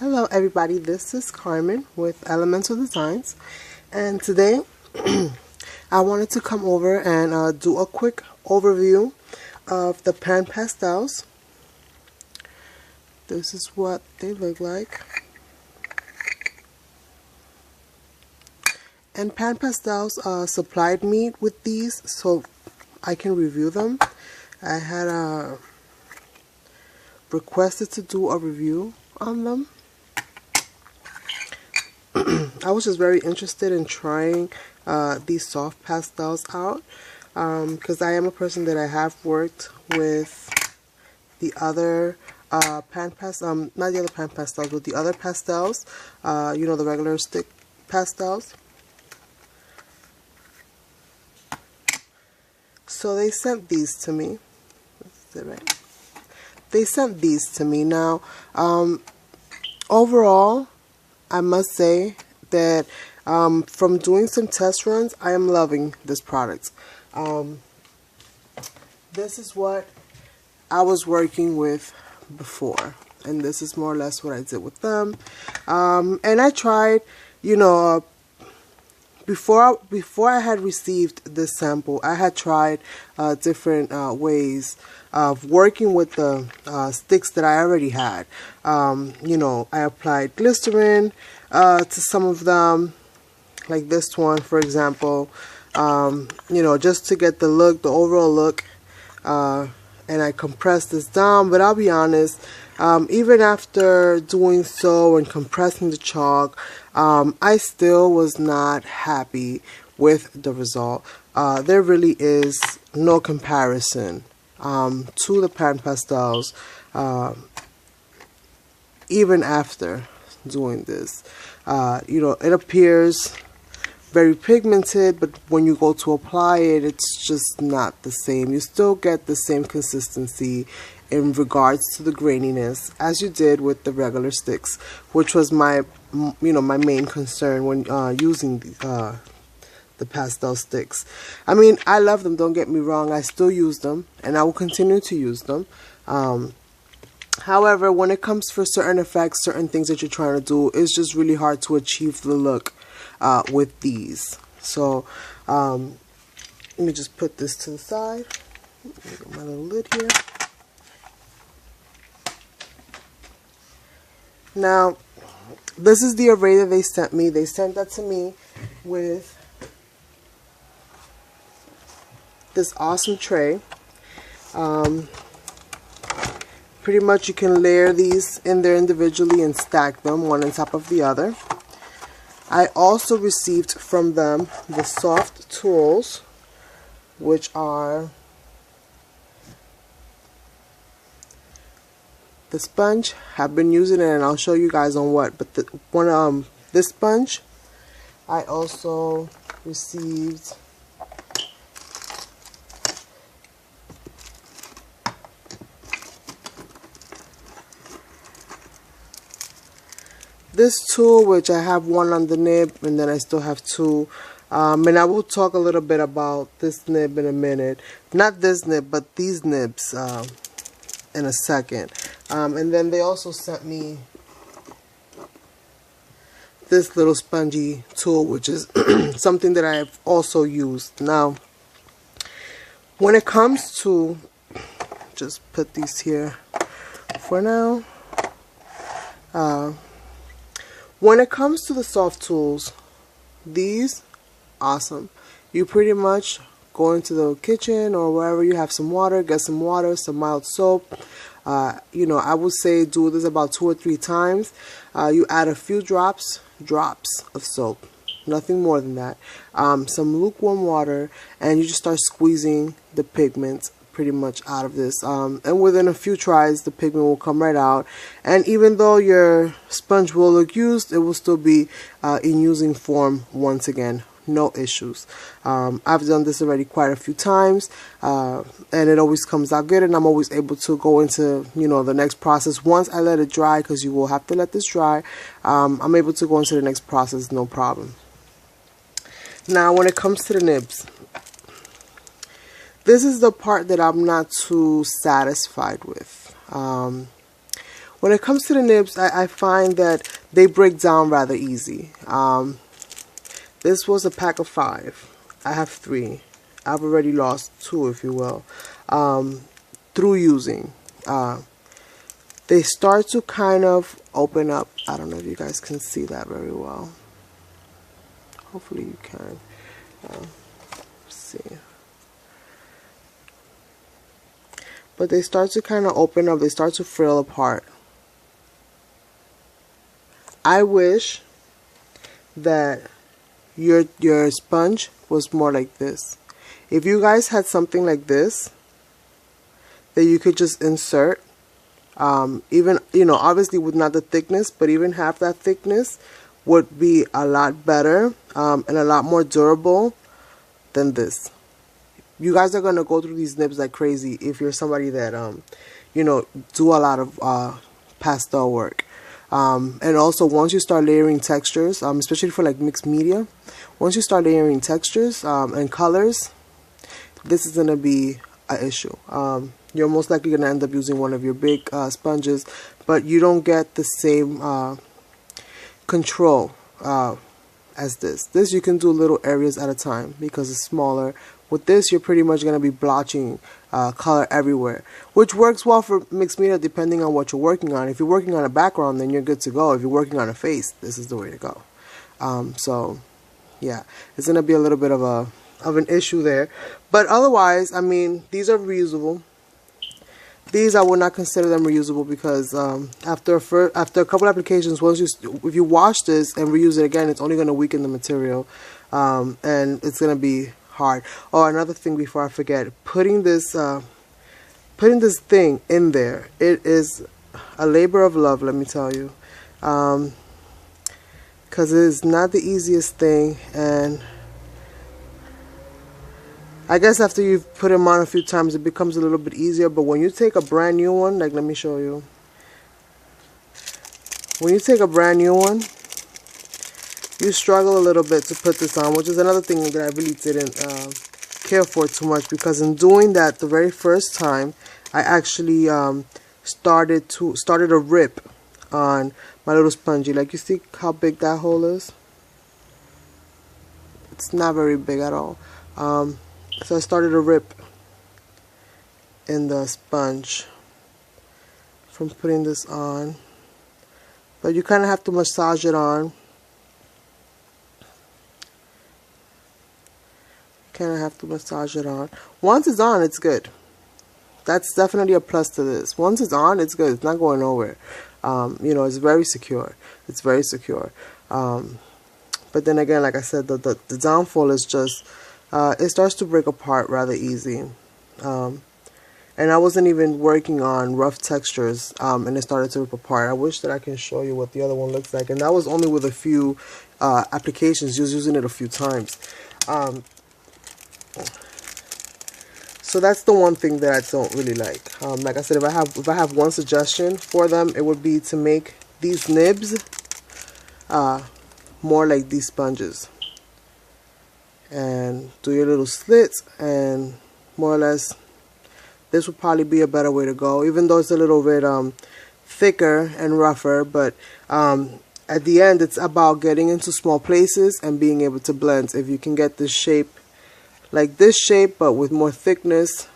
Hello everybody, this is Carmen with Elemental Designs, and today I wanted to come over and do a quick overview of the Panpastels. This is what they look like. And Panpastels supplied me with these so I can review them. I had requested to do a review on them. I was just very interested in trying these soft pastels out because I am a person that I have worked with the other not the other Panpastels, but the other pastels, you know, the regular stick pastels. So they sent these to me. Is it right? They sent these to me. Now, overall, I must say that from doing some test runs, I am loving this product. This is what I was working with before, and this is more or less what I did with them. And I tried, you know, before I had received this sample, I had tried different ways of working with the sticks that I already had. You know, I applied glycerin to some of them, like this one, for example. You know, just to get the look, the overall look. And I compressed this down, but I'll be honest, even after doing so and compressing the chalk, I still was not happy with the result. There really is no comparison to the Panpastels, even after doing this. You know, it appears very pigmented, but when you go to apply it, it's just not the same. You still get the same consistency in regards to the graininess as you did with the regular sticks, which was my, you know, my main concern when using the pastel sticks. I mean, I love them, don't get me wrong. I still use them, and I will continue to use them. However, when it comes for certain effects, certain things that you're trying to do, it's just really hard to achieve the look with these. So let me just put this to the side. Get my little lid here. Now, this is the array that they sent me. They sent that to me with this awesome tray. Pretty much you can layer these in there individually and stack them one on top of the other. I also received from them the soft tools, which are the sponge. I've been using it, and I'll show you guys on what. But this sponge, I also received this tool, which I have one on the nib, and then I still have two. And I will talk a little bit about this nib in a minute. Not this nib, but these nibs in a second. And then they also sent me this little spongy tool, which is something that I have also used. Now, when it comes to, just put these here for now. When it comes to the soft tools, these, awesome. You pretty much go into the kitchen or wherever you have some water, get some water, some mild soap. You know, I would say do this about 2 or 3 times. You add a few drops of soap, nothing more than that. Some lukewarm water, and you just start squeezing the pigment pretty much out of this, and within a few tries the pigment will come right out, and even though your sponge will look used, it will still be in using form once again. No issues. I've done this already quite a few times, and it always comes out good, and I'm always able to go into, you know, the next process once I let it dry, because you will have to let this dry. I'm able to go into the next process, no problem. Now, when it comes to the nibs, this is the part that I'm not too satisfied with. When it comes to the nibs, I find that they break down rather easy. This was a pack of 5. I have 3. I've already lost 2, if you will, through using. They start to kind of open up. I don't know if you guys can see that very well. Hopefully you can. See. But they start to kind of open up. They start to frill apart. I wish that your sponge was more like this. If you guys had something like this that you could just insert, even, you know, obviously with not the thickness, but even half that thickness would be a lot better and a lot more durable than this. You guys are going to go through these nibs like crazy if you're somebody that, you know, do a lot of pastel work. And also once you start layering textures, especially for like mixed media, once you start layering textures and colors, this is going to be an issue. You're most likely going to end up using one of your big sponges, but you don't get the same control as this. This you can do little areas at a time because it's smaller. With this, you're pretty much going to be blotching color everywhere, which works well for mixed media depending on what you're working on. If you're working on a background, then you're good to go. If you're working on a face, this is the way to go. So, yeah, it's going to be a little bit of an issue there. But otherwise, I mean, these are reusable. These I would not consider them reusable because after a couple applications, if you wash this and reuse it again, it's only going to weaken the material, and it's going to be hard. Oh, another thing before I forget, putting this thing in there, it is a labor of love, let me tell you, because it is not the easiest thing. And I guess after you've put them on a few times, it becomes a little bit easier. But when you take a brand new one, like let me show you, when you take a brand new one, you struggle a little bit to put this on, which is another thing that I really didn't care for too much, because in doing that the very first time, I actually started a rip on my little spongy. Like, you see how big that hole is? It's not very big at all. So I started a rip in the sponge from putting this on, but you kind of have to massage it on. Kind of have to massage it on. Once it's on, it's good. That's definitely a plus to this. Once it's on, it's good. It's not going nowhere. You know, it's very secure. It's very secure. But then again, like I said, the downfall is just it starts to break apart rather easy. And I wasn't even working on rough textures, and it started to rip apart. I wish that I can show you what the other one looks like, and that was only with a few applications, just using it a few times. So that's the one thing that I don't really like. Like I said, if I have one suggestion for them, it would be to make these nibs more like these sponges, and do your little slits, and more or less this would probably be a better way to go, even though it's a little bit thicker and rougher. But at the end, it's about getting into small places and being able to blend. If you can get this shape, like this shape, but with more thickness,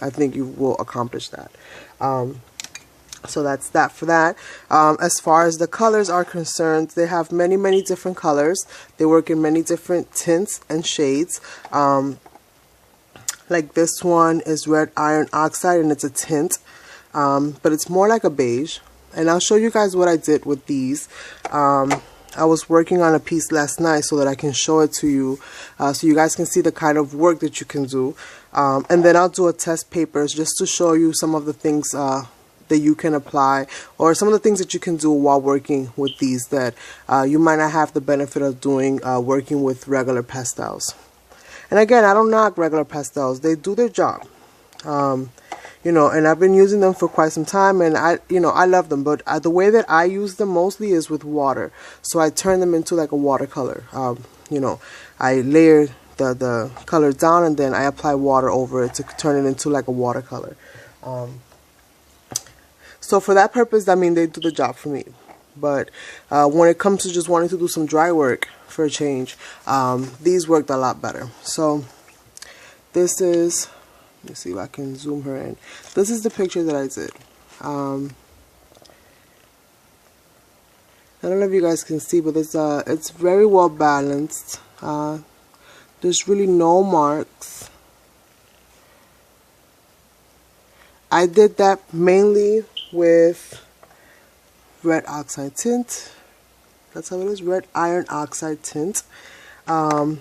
I think you will accomplish that. So that's that for that. As far as the colors are concerned, they have many different colors. They work in many different tints and shades. Like this one is red iron oxide, and it's a tint, but it's more like a beige. And I'll show you guys what I did with these. I was working on a piece last night so that I can show it to you, so you guys can see the kind of work that you can do. And then I'll do a test papers just to show you some of the things that you can apply, or some of the things that you can do while working with these that you might not have the benefit of doing working with regular pastels. And again, I don't knock regular pastels. They do their job. You know, and I've been using them for quite some time, and I love them. But the way that I use them mostly is with water. So I turn them into like a watercolor. You know, I layer the color down, and then I apply water over it to turn it into like a watercolor. So for that purpose, I mean, they do the job for me. But when it comes to just wanting to do some dry work for a change, these worked a lot better. So this is, let me see if I can zoom her in. This is the picture that I did. I don't know if you guys can see, but it's very well balanced. There's really no marks. I did that mainly with red oxide tint. That's how it is, red iron oxide tint. For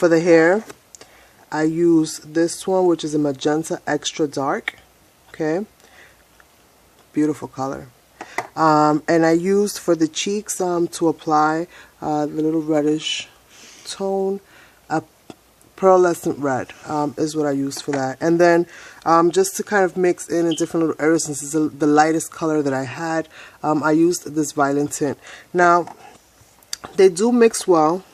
the hair, I use this one, which is a magenta extra dark. Okay, beautiful color. And I used for the cheeks to apply the little reddish tone, a pearlescent red is what I used for that. And then just to kind of mix in different little areas, since it's the lightest color that I had, I used this violet tint. Now, they do mix well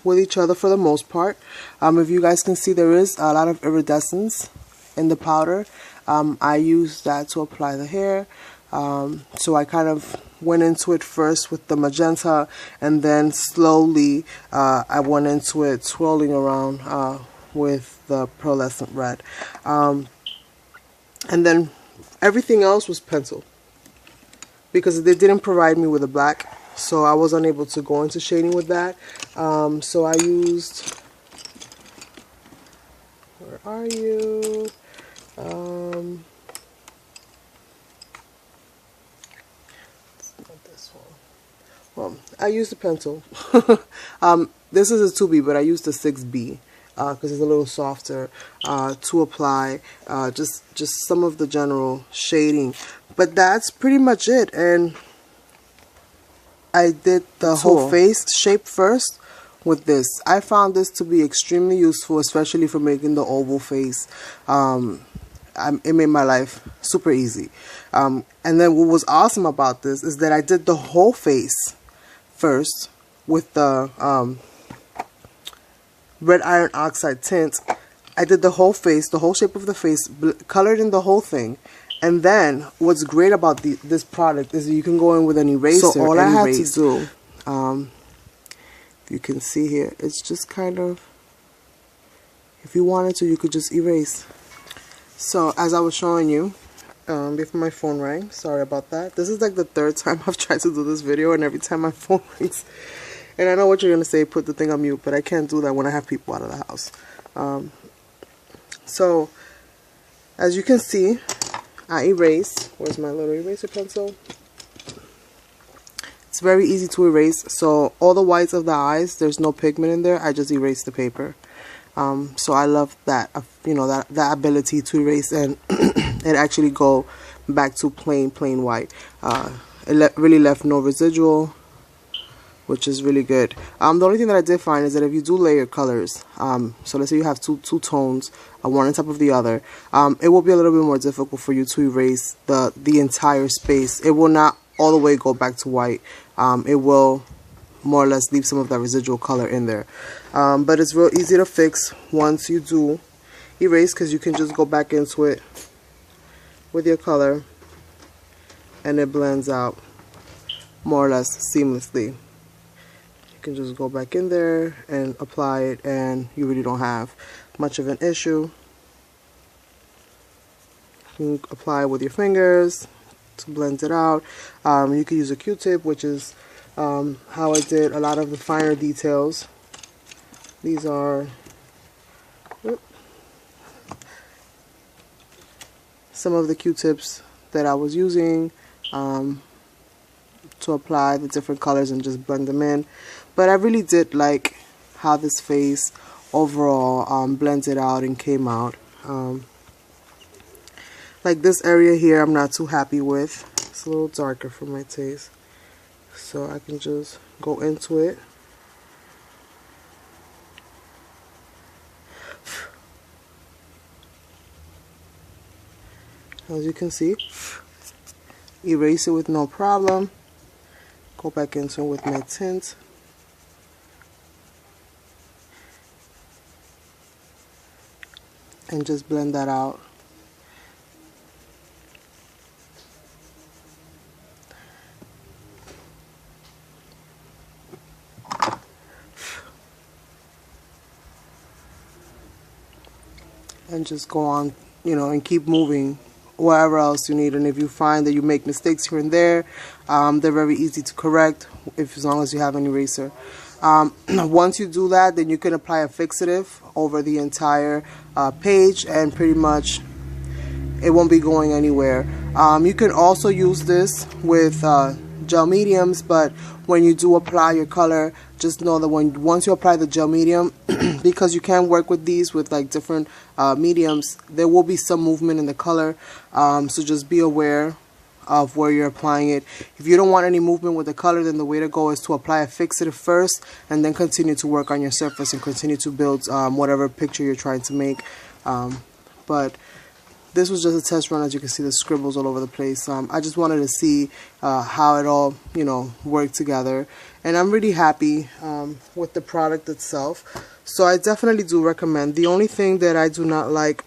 with each other for the most part. If you guys can see, there is a lot of iridescence in the powder. I used that to apply the hair. So I kind of went into it first with the magenta, and then slowly I went into it swirling around with the pearlescent red. And then everything else was pencil, because they didn't provide me with a black, so I was unable to go into shading with that. So I used, where are you? Well, I used a pencil. This is a 2B, but I used a 6B because it's a little softer to apply just some of the general shading. But that's pretty much it. And I did the whole face shape first with this. I found this to be extremely useful, especially for making the oval face. It made my life super easy. And then what was awesome about this is that I did the whole face first with the red iron oxide tint. I did the whole face, the whole shape of the face, colored in the whole thing. And then what's great about this product is that you can go in with an eraser. So all I had to do, you can see here, it's just kind of, if you wanted to, you could just erase. So as I was showing you, before my phone rang, sorry about that. This is like the third time I've tried to do this video, and every time my phone rings. And I know what you're going to say, put the thing on mute, but I can't do that when I have people out of the house. So as you can see, I erased. Where's my little eraser pencil? It's very easy to erase. So all the whites of the eyes, there's no pigment in there. I just erased the paper. So I love that, you know, that ability to erase and and actually go back to plain white. It really left no residual, which is really good. The only thing that I did find is that if you do layer colors, so let's say you have two tones, one on top of the other, it will be a little bit more difficult for you to erase the entire space. It will not all the way go back to white. It will more or less leave some of that residual color in there. But it's real easy to fix once you do erase, because you can just go back into it with your color and it blends out more or less seamlessly. You can just go back in there and apply it, and you really don't have much of an issue. You can apply it with your fingers to blend it out. You can use a Q-tip, which is how I did a lot of the finer details. These are some of the Q-tips that I was using to apply the different colors and just blend them in. But I really did like how this face overall blended out and came out. Like this area here, I'm not too happy with. It's a little darker for my taste. So I can just go into it. As you can see, erase it with no problem. Go back into it with my tint. And just blend that out. and just go on, you know, and keep moving wherever else you need. And if you find that you make mistakes here and there, they're very easy to correct as long as you have an eraser. Once you do that, then you can apply a fixative over the entire page, and pretty much it won't be going anywhere. You can also use this with gel mediums, but when you do apply your color, just know that once you apply the gel medium, because you can work with these with like different mediums, there will be some movement in the color, so just be aware of where you're applying it. If you don't want any movement with the color, then the way to go is to apply a fixative first and then continue to work on your surface and continue to build whatever picture you're trying to make. But this was just a test run. As you can see, the scribbles all over the place. I just wanted to see how it all, you know, worked together, and I'm really happy with the product itself. So I definitely do recommend. The only thing that I do not like,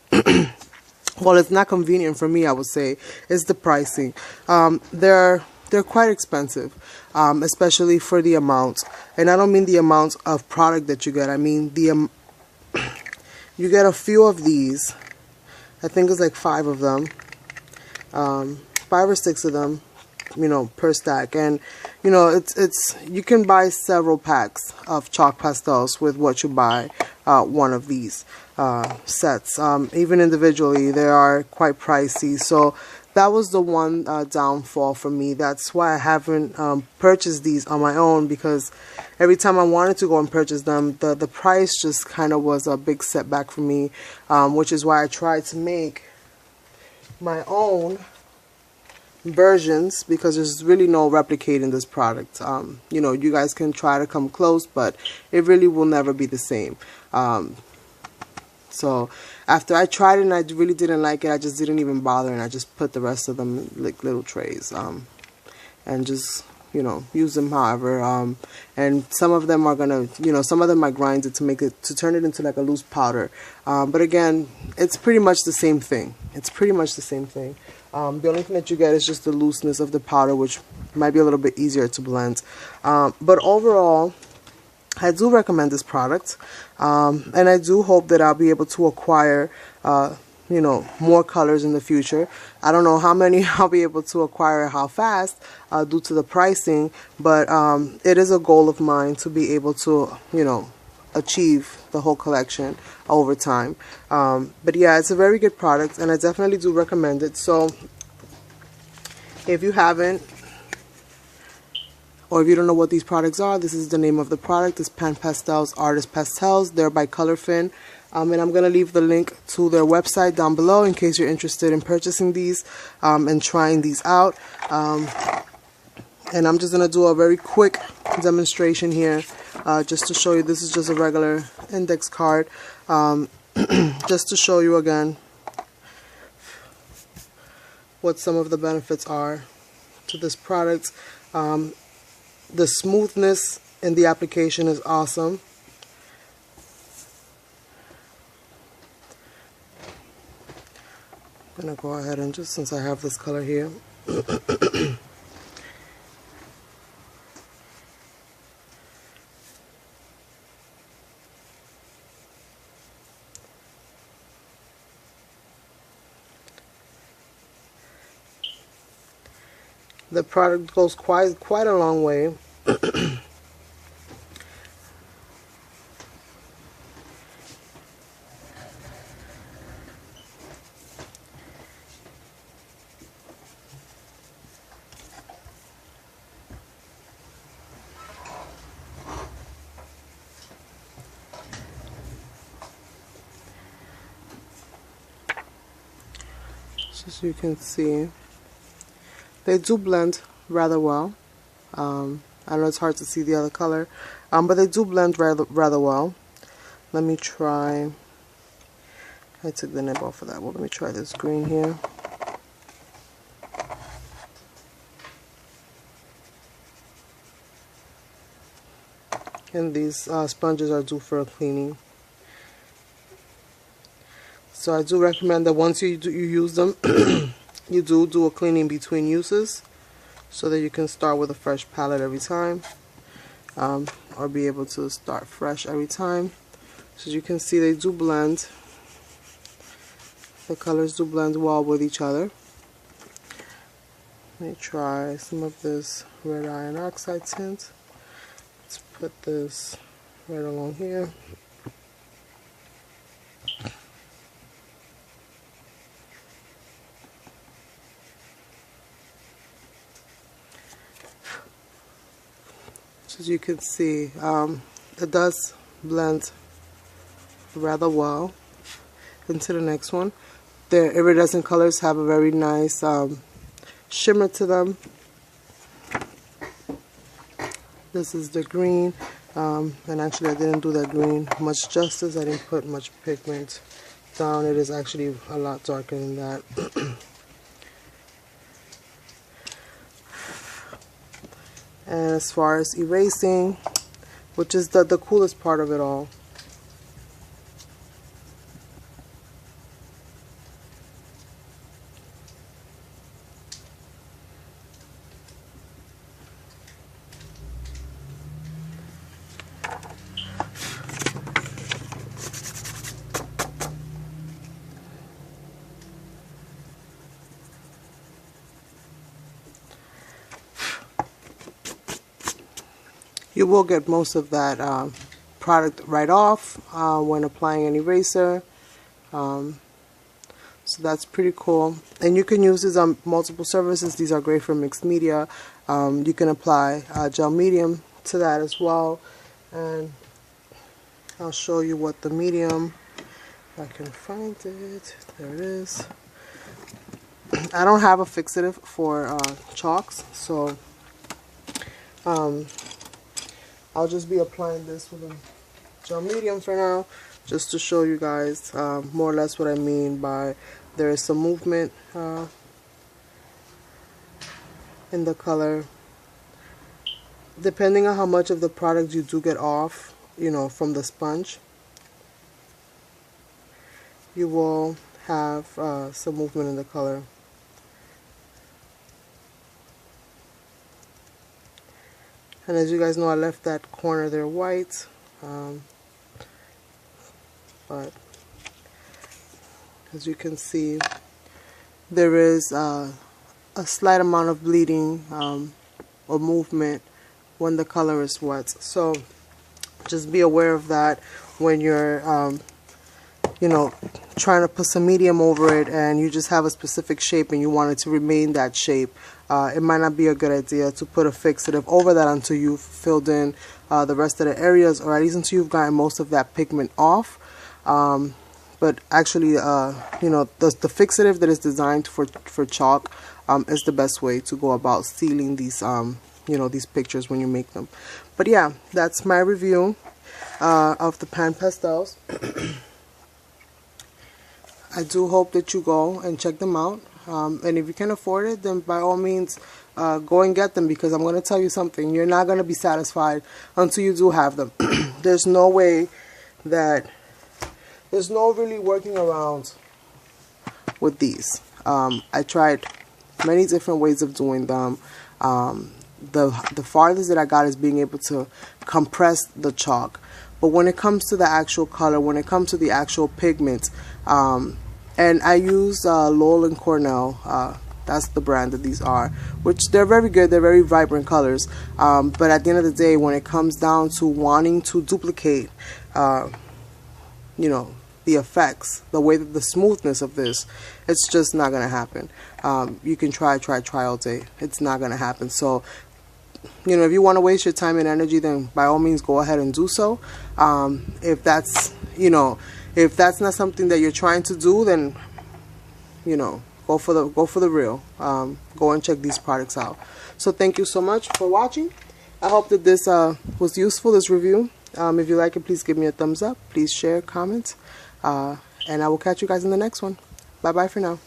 well, it's not convenient for me, I would say, is the pricing. They're quite expensive, especially for the amount. And I don't mean the amount of product that you get. I mean you get a few of these. I think it's like 5 of them, 5 or 6 of them, you know, per stack. And you know, it's you can buy several packs of chalk pastels with what you buy one of these sets. Even individually, they are quite pricey. So that was the one downfall for me. That's why I haven't purchased these on my own, because every time I wanted to go and purchase them, the price just kind of was a big setback for me, which is why I tried to make my own versions, because there's really no replicating this product. You know, you guys can try to come close, but it really will never be the same. So after I tried it and I really didn't like it, I just didn't even bother, and I just put the rest of them in like little trays, and just, you know, use them however. And some of them are gonna, you know, some of them I grinded to turn it into like a loose powder. But again, it's pretty much the same thing. It's pretty much the same thing. The only thing that you get is just the looseness of the powder, which might be a little bit easier to blend. But overall, I do recommend this product, and I do hope that I'll be able to acquire, you know, more colors in the future. I don't know how many I'll be able to acquire, how fast, due to the pricing, but it is a goal of mine to be able to, you know, achieve the whole collection over time. But yeah, it's a very good product, and I definitely do recommend it. So if you haven't, or if you don't know what these products are, this is the name of the product. It's Panpastels Artist Pastels. They're by Colorfin. And I'm going to leave the link to their website down below in case you're interested in purchasing these and trying these out. And I'm just going to do a very quick demonstration here just to show you. This is just a regular index card, just to show you again what some of the benefits are to this product. The smoothness in the application is awesome. I'm going to go ahead and just, since I have this color here, the product goes quite a long way. As you can see, they do blend rather well. I know it's hard to see the other color, but they do blend rather well. Let me try. I took the nib off of that. Well, let me try this green here. And these sponges are due for a cleaning. So I do recommend that once you use them, you do a cleaning between uses, so that you can start with a fresh palette every time, or be able to start fresh every time. So as you can see, they do blend The colors do blend well with each other. Let me try some of this red iron oxide tint. Let's put this right along here. As you can see, it does blend rather well into the next one. The iridescent colors have a very nice shimmer to them. This is the green, and actually I didn't do that green much justice. I didn't put much pigment down. It is actually a lot darker than that. And as far as erasing, which is the coolest part of it all, you will get most of that product right off when applying an eraser. So that's pretty cool. And you can use these on multiple surfaces. These are great for mixed media. You can apply gel medium to that as well. And I'll show you what the medium, if I can find it. There it is. I don't have a fixative for chalks, so I'll just be applying this with a gel medium for now, just to show you guys more or less what I mean by there is some movement in the color. Depending on how much of the product you do get off, you know, from the sponge, you will have some movement in the color. And as you guys know, I left that corner there white, but as you can see, there is a slight amount of bleeding or movement when the color is wet. So just be aware of that when you're you know, trying to put some medium over it and you just have a specific shape and you want it to remain that shape. It might not be a good idea to put a fixative over that until you've filled in the rest of the areas, or at least until you've gotten most of that pigment off. But actually, you know, the fixative that is designed for chalk is the best way to go about sealing these, you know, these pictures when you make them. But yeah, that's my review of the Panpastels. I do hope that you go and check them out. And if you can afford it, then by all means go and get them, because I'm going to tell you something. You're not going to be satisfied until you do have them. There's no way that, there's no really working around with these. I tried many different ways of doing them. The farthest that I got is being able to compress the chalk. But when it comes to the actual color, when it comes to the actual pigment, and I use Lowell and Cornell, that's the brand that these are, which they're very good, they're very vibrant colors, but at the end of the day, when it comes down to wanting to duplicate, you know, the effects, the way that the smoothness of this, it's just not going to happen. You can try all day, it's not going to happen. So, you know, if you want to waste your time and energy, then by all means go ahead and do so. If that's, you know, if that's not something that you're trying to do, then, you know, go for the real. Go and check these products out. So thank you so much for watching. I hope that this was useful, this review. If you like it, please give me a thumbs up. Please share, comment, and I will catch you guys in the next one. Bye bye for now.